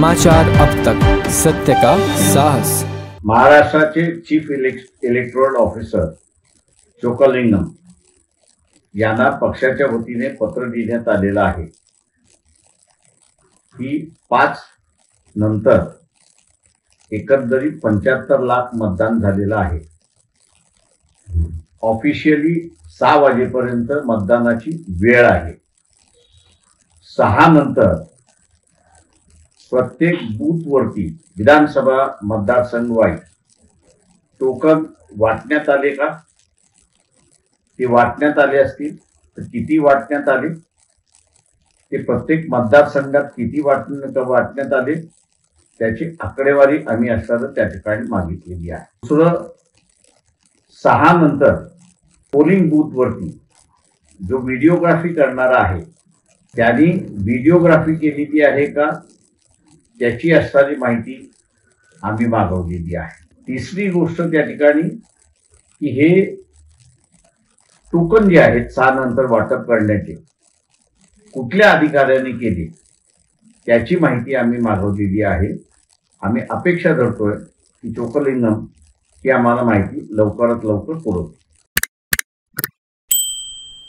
समाचार अब तक, सत्य का साहस। महाराष्ट्राचे चीफ इलेक्टोरल ऑफिसर चोक्कलिंगम यांना पक्षाच्या वतीने पत्र देण्यात आलेलं आहे की 5 नंतर एकंदरीत 75 लाख मतदान झालेलं आहे। ऑफिशियली 6 वाजेपर्यंत मतदानाची वेळ आहे। 6 नंतर प्रत्येक बूथवरती विधानसभा मतदारसंघ वाईज टोकन वाटण्यात आले का? ते वाटण्यात आले असतील तर किती वाटण्यात आले, ते प्रत्येक मतदारसंघात किती वाटण्यात आले त्याची आकडेवारी आम्ही असताना त्या ठिकाणी मागितलेली आहे। दुसरं, 6 नंतर पोलिंग बूथवरती जो व्हिडिओग्राफी करणारा आहे त्यांनी व्हिडिओग्राफी केलेली आहे का त्याची असणारी माहिती आम्ही मागवलेली आहे। तिसरी गोष्ट त्या ठिकाणी की हे टोकन जे आहेत 6 नंतर वाटप करण्याचे कुठल्या अधिकाऱ्यांनी केले त्याची माहिती आम्ही मागवलेली आहे। आम्ही अपेक्षा धरतोय की चोक्कलिंगम ही आम्हाला माहिती लवकरात लवकर पुरवतील।